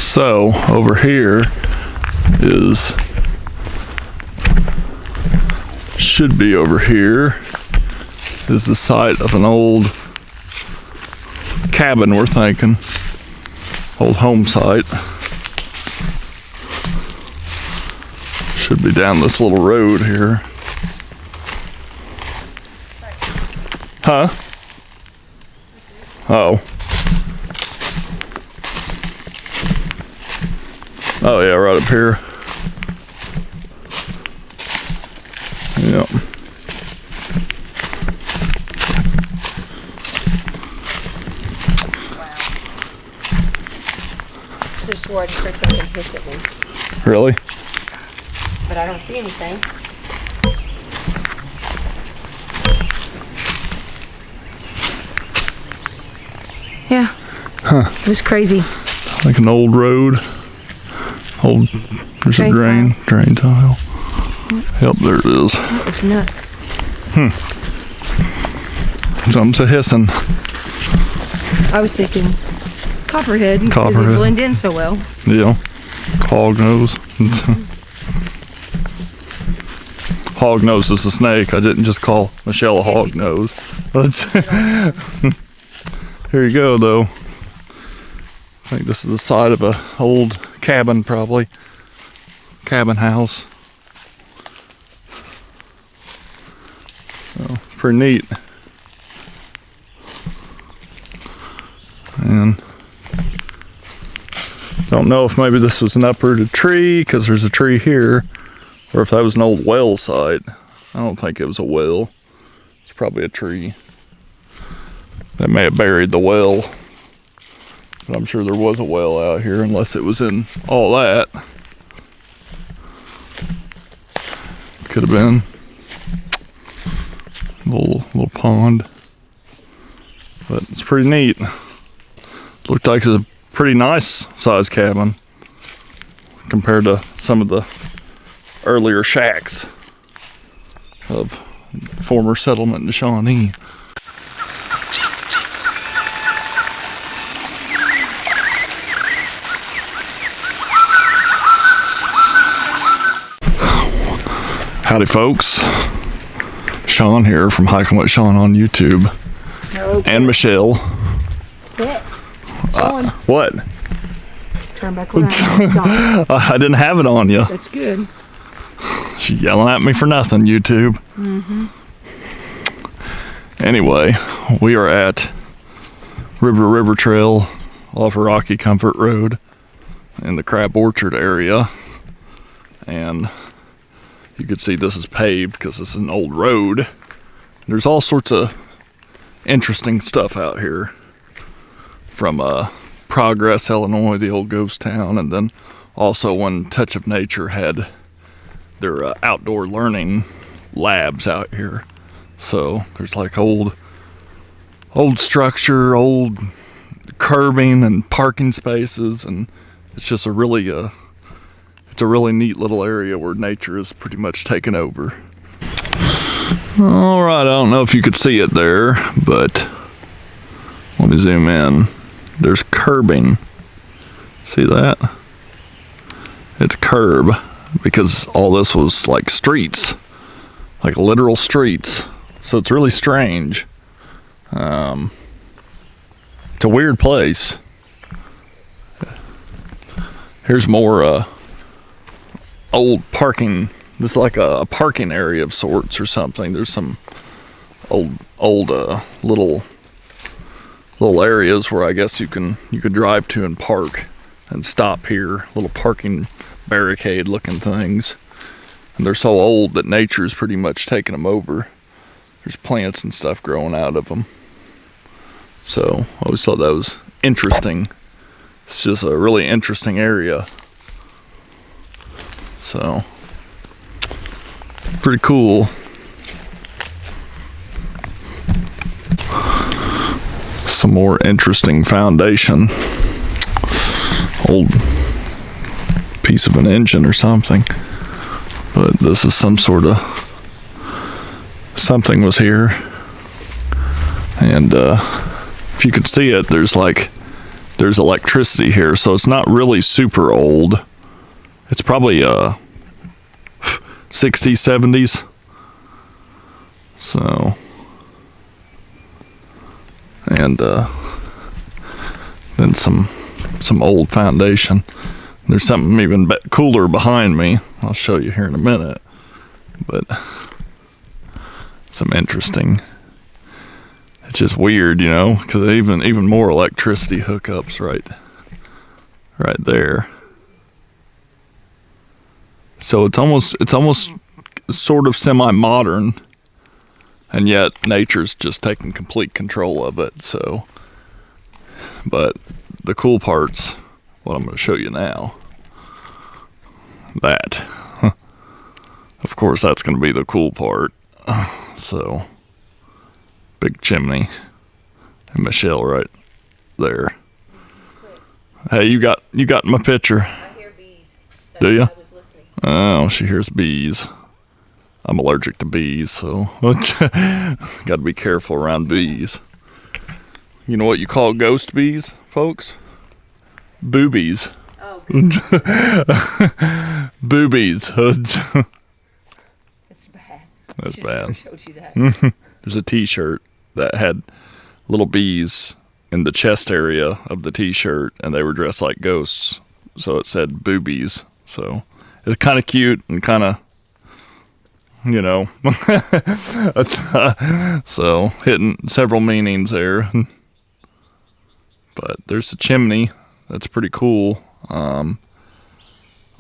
So over here should be over here is the site of an old cabin, we're thinking. Old home site. Should be down this little road here. Huh? Oh. Oh yeah, right up here. Yep. Just swore I'd start taking hits at me. Really? But I don't see anything. Yeah. Huh. It was crazy. Like an old road. There's a drain tile. Yep, there it is. That was nuts. Something's a hissing. I was thinking copperhead because they blend in so well. Yeah. Hog nose. Hog nose is a snake. I didn't just call Michelle a hog nose. Here you go, though. I think this is the side of a old cabin, probably. Cabin house. So, pretty neat. And don't know if maybe this was an uprooted tree, because there's a tree here, or if that was an old well site. I don't think it was a well. It's probably a tree. That may have buried the well. But I'm sure there was a well out here, unless it was in all that. Could have been a little pond. But it's pretty neat. Looked like it's a pretty nice sized cabin compared to some of the earlier shacks of former settlement in Shawnee. Howdy folks, Shawn here from Hiking with Shawn on YouTube. Okay. And Michelle. Quit. What? Turn back around. I didn't have it on you. That's good. She's yelling at me for nothing, YouTube. Mm-hmm. Anyway, we are at River Trail off of Rocky Comfort Road in the Crab Orchard area. And you can see this is paved because it's an old road. There's all sorts of interesting stuff out here. From Progress, Illinois, the old ghost town, and then also when Touch of Nature had their outdoor learning labs out here. So there's like old structure, old curbing and parking spaces, and it's just a really neat little area where nature is pretty much taken over. All right, I don't know if you could see it there, but let me zoom in. There's curbing. See that? It's curb because all this was like streets, like literal streets. So it's really strange. It's a weird place. Here's more old parking. This is like a parking area of sorts or something. There's some old little areas where I guess you could drive to and park and stop here. Little parking barricade looking things. And they're so old that nature's pretty much taken them over. There's plants and stuff growing out of them. So I always thought that was interesting. It's just a really interesting area. So pretty cool. Some more interesting foundation. Old piece of an engine or something. But this is some sort of something was here. And if you could see it, there's like there's electricity here, so it's not really super old. It's probably 60s, 70s. So, and then some old foundation. There's something even cooler behind me. I'll show you here in a minute. But some interesting. It's just weird, you know, because even more electricity hookups right there. So it's almost sort of semi-modern, and yet nature's just taking complete control of it. So, but the cool part's what I'm going to show you now. That, of course, that's going to be the cool part. So, big chimney, and Michelle right there. Hey, you got my picture. I hear bees. Do you? I was listening. Oh, she hears bees. I'm allergic to bees, so got to be careful around bees. You know what you call ghost bees, folks? Boobies. Oh, bees. Boobies. It's bad. That's Should've bad. never showed you that. There's a t-shirt that had little bees in the chest area of the t-shirt, and they were dressed like ghosts. So it said boobies. So it's kind of cute and kind of, you know, so hitting several meanings there. But there's the chimney. That's pretty cool. I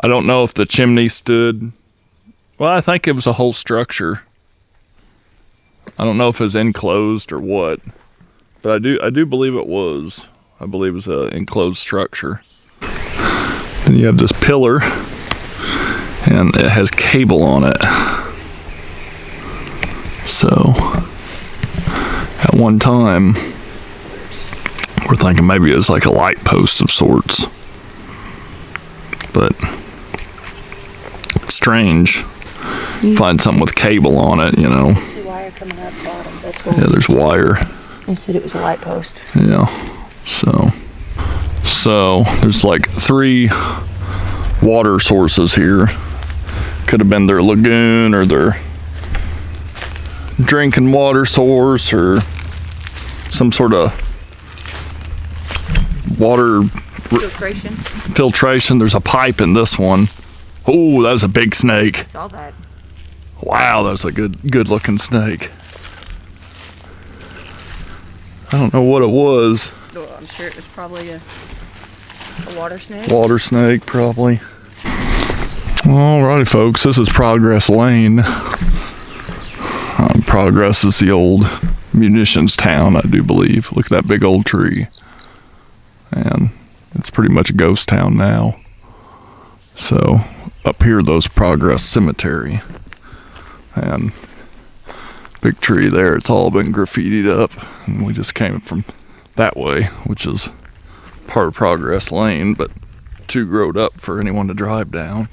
don't know if the chimney stood. Well, I think it was a whole structure. I don't know if it was enclosed or what, but I do believe it was. I believe it was an enclosed structure. And you have this pillar, and it has cable on it. So, at one time, we're thinking maybe it was like a light post of sorts. But, strange. Find something with cable on it, you know. See wire coming out the bottom. That's what Yeah, there's wire. I said it was a light post. Yeah. So there's like 3 water sources here. Could have been their lagoon or their drinking water source or some sort of water filtration. There's a pipe in this one. Oh, that was a big snake. I saw that. Wow, that's a good looking snake. I don't know what it was. Well, I'm sure it was probably a water snake. Water snake, probably. Alrighty, folks, this is Progress Lane. Progress is the old munitions town, I do believe. Look at that big old tree. And it's pretty much a ghost town now. So, up here, those Progress Cemetery. And big tree there, it's all been graffitied up. And we just came from that way, which is part of Progress Lane, but too growed up for anyone to drive down.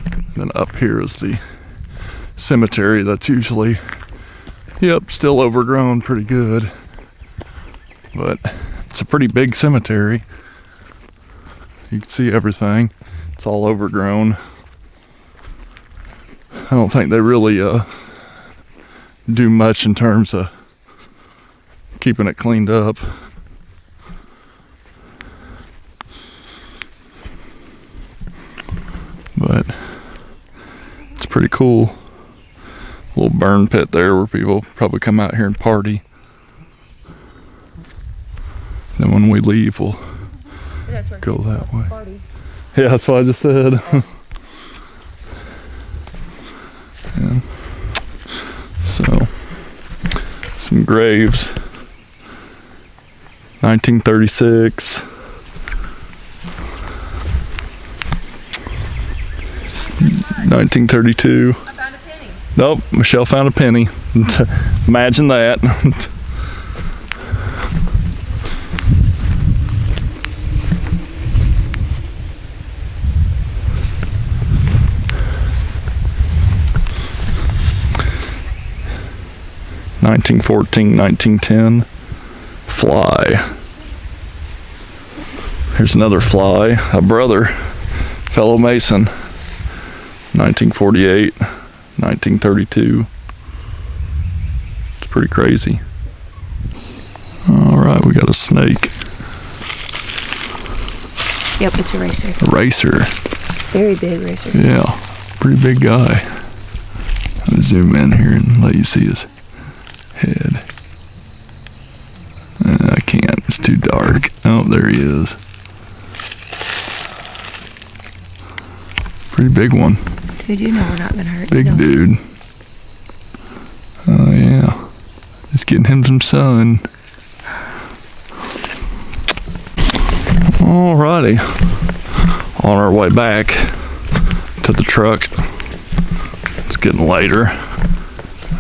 And then up here is the cemetery that's usually, still overgrown pretty good. But it's a pretty big cemetery. You can see everything. It's all overgrown. I don't think they really do much in terms of keeping it cleaned up. But it's pretty cool. A little burn pit there where people probably come out here and party. Then when we leave, we'll go that way. Party. Yeah, that's what I just said. Yeah. So, some graves. 1936. 1932. I found a penny. Nope, Michelle found a penny. Imagine that. (1914, 1910) fly. Here's another fly, a brother, fellow Mason, 1948, 1932. It's pretty crazy. All right, we got a snake. Yep, it's a racer. A racer. Very big racer. Yeah, pretty big guy. Let me zoom in here and let you see his head. I can't, it's too dark. Oh, there he is. Pretty big one. Dude, you know we're not gonna hurt. Big dude. Oh yeah. It's getting him some sun. Alrighty. On our way back to the truck. It's getting later.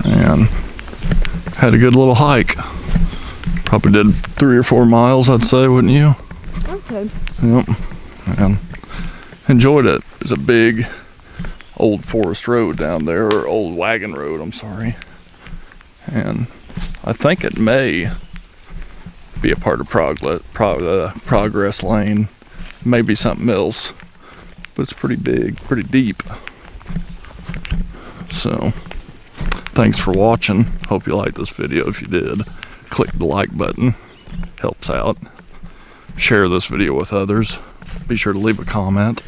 And had a good little hike. Probably did 3 or 4 miles, I'd say, wouldn't you? Okay. Yep. And enjoyed it. There's a big old forest road down there, or old wagon road, I'm sorry. And I think it may be a part of Progress Lane. Maybe something else. But it's pretty big, pretty deep. So, thanks for watching. Hope you liked this video. If you did, click the like button. Helps out. Share this video with others. Be sure to leave a comment.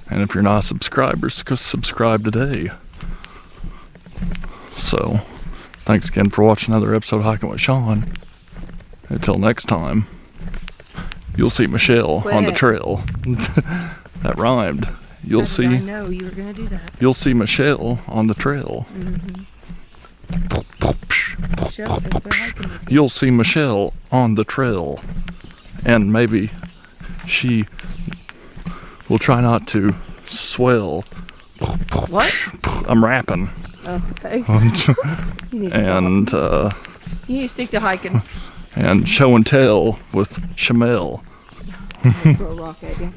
And if you're not a subscriber, subscribe today. So, thanks again for watching another episode of Hiking with Shawn. Until next time, you'll see Michelle on the trail. That rhymed. You'll see. I know you were gonna do that. You'll see Michelle on the trail. You'll see Michelle on the trail, and maybe she will try not to swell. What? I'm rapping. Okay. You need And you need to stick to hiking. And show and tell with Shamel. Throw a rock at you.